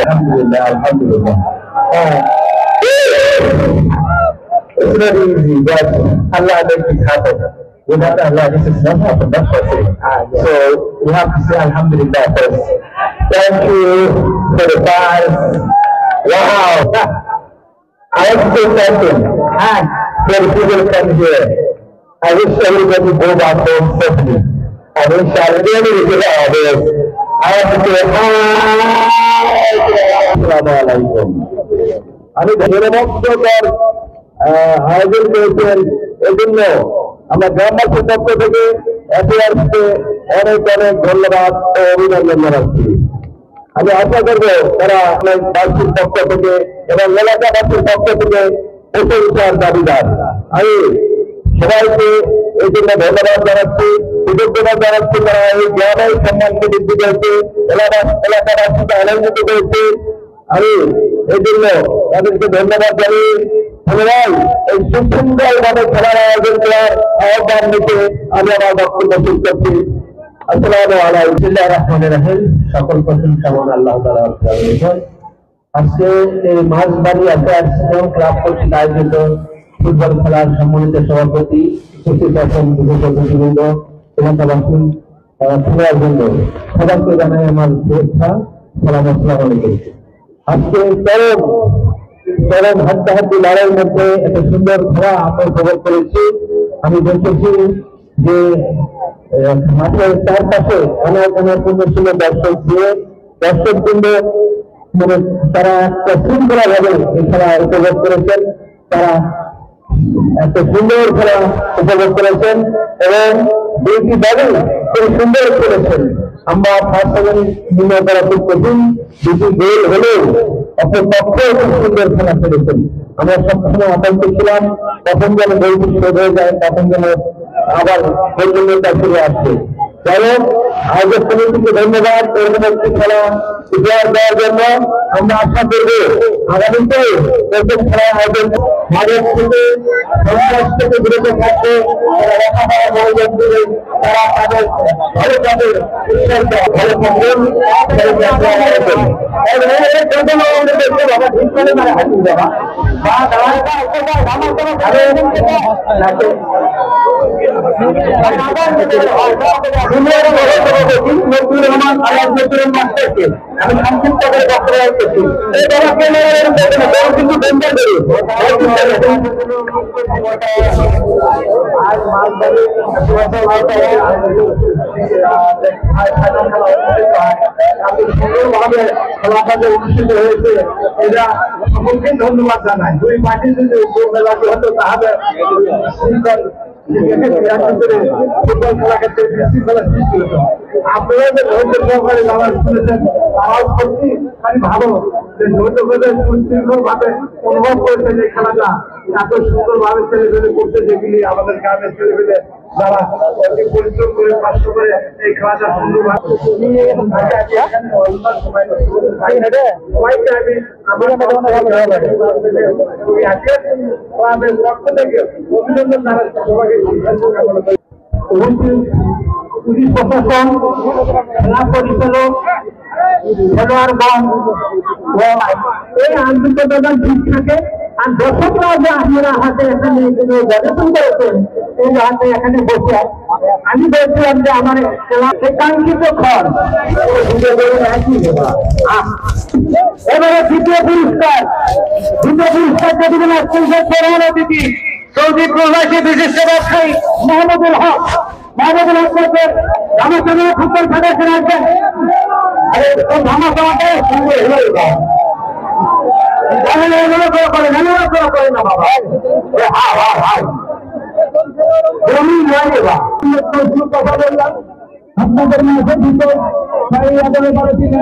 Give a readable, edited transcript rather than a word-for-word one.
Alhamdulillah, alhamdulillah. It's not easy, but Allah makes it happen. Without Allah, this is not happen. That's possible. So we have to say Alhamdulillah first. Thank you for the prize. Wow. I want to say something. And for the people who come here, I wish everybody go back home safely. And inshallah, really get our best. I want to say hi. Assalamu alaikum. আমি ধন্যবাদ আয়োজন করেছেন এই জন্য আমরা গ্রামবাসীর পক্ষ থেকে এপিআরসিকে অনেক অনেক ধন্যবাদ ও অভিনন্দন জানাচ্ছি। আমি আশা করব তারা অনেক বাসীর পক্ষ থেকে এবং এলাকাবাসীর পক্ষ থেকে প্রশংসার দাবিদার। আমি সবাইকে এই জন্য ধন্যবাদ জানাচ্ছি, কৃতজ্ঞতা জানাচ্ছি। তারা এই গ্রামের সম্মানকে বৃদ্ধি করেছে, এলাকাবাসীকে আনন্দিত করেছে। আমি এই জন্য তাদেরকে ধন্যবাদ জানি। সবাই এই সুন্দর ভাবে খেলার আয়োজন করার আহ্বান নিতে আমি আমার বক্তব্য শেষ করছি। আসসালামু আলাইকুম। বিসমিল্লাহির রহমানির রহিম। সকল প্রশংসা আল্লাহ তাআলার জন্য। আজকে এই মাঝবাড়ি অ্যাসোসিয়েশন ক্লাব কর্তৃক আয়োজিত ফুটবল খেলার সম্মানিত সভাপতি, উপস্থিত আছেন প্রতিবৃন্দ, এলাকাবাসী, খেলোয়াড়বৃন্দ, সবাইকে জানাই আমার শুভেচ্ছা, সালাম, আসসালামু আলাইকুম। আজকে চরম হাড্ডাহাড্ডি লড়াইয়ের মধ্যে এত সুন্দর খেলা আমরা উপভোগ করেছি। আমি দেখেছি যে মাঠের চারপাশে অনেক পূর্ণ ছিল দর্শক দিয়ে, দর্শকবৃন্দ মানে তারা একটা শৃঙ্খলা ভাবে এই খেলা উপভোগ করেছেন। তারা এত সুন্দর খেলা উপভোগ করেছেন এবং দুইটি দলই খুব সুন্দর করেছেন। আমরা ফার্স্ট সেকেন্ড নির্ণয় করা খুব কঠিন, দুটি গোল হলেও অপর পক্ষে খুব সুন্দর খেলা খেলেছেন। আমরা সবসময় আতঙ্কে ছিলাম কখন যেন গোলটি শোধ হয়ে যায়, কখন যেন আবার গোলটা ফিরে আসছে। যাই হোক, আয়োজক কমিটিকে ধন্যবাদ এরকম একটি খেলা উপহার দেওয়ার জন্য। আমরা আশা করব আগামীতে এরকম খেলা আয়োজন ভারত থেকে সন্ত্রাস থেকে বিরত থাকবে, তারা লেখাপড়া মনোযোগ দেবে, তারা তাদের ভালো তাদের ভালো থাকবেন। আমি সংক্ষিপ্ত করে বক্তব্য করছি। কিন্তু সুন্দরভাবে খেলাটাকে অনুষ্ঠিত হয়েছে, এটা সকলকে ধন্যবাদ জানাই। দুই পার্টি যদি মেলাটি হতো তাহলে ফুটবল খেলা ক্ষেত্রে বিশৃঙ্খলা সৃষ্টি হতো। আপনারা যে ধৈর্য সহকারে যারা শুনেছেন তারাও সত্যি ভালো যে ধৈর্য করে সুশৃঙ্খল ভাবে অনুভব করেছেন এই খেলাটা এত সুন্দর ভাবে ছেলেপেলে করতে, যেগুলি আমাদের গ্রামের ছেলেপেলে যারা অতি পরিশ্রম করে কষ্ট করে এই খেলাটা সুন্দর ভাবে ক্লাবের পক্ষ থেকে অভিনন্দন জানাচ্ছি সবাইকে। পুলিশ প্রশাসন, খেলা পরিচালক, খেলোয়াড়গণ এই আন্তরিকতা ঠিক থাকে। আর দর্শকরা যে আপনারা হাতে এখানে গবেষণ করেছেন এই হাতে এখানে বসে আমি বলছিলাম যে আমার খেলা একাঙ্ক্ষিত ক্ষণ এবারে দ্বিতীয় পুরস্কার দেবেন প্রধান অতিথি সৌদি প্রবাসী বিশিষ্ট ব্যবসায়ী মোহাম্মদুল হক। মোহাম্মদুল হকের ধামাচানা ফুটবল ফেডারেশন আসবেন। আরে ধামাচানাটাই সুন্দর হয়ে যায় করে না বাবা, কথা বললাম আপনাদের মাঝে ভিতর সবাই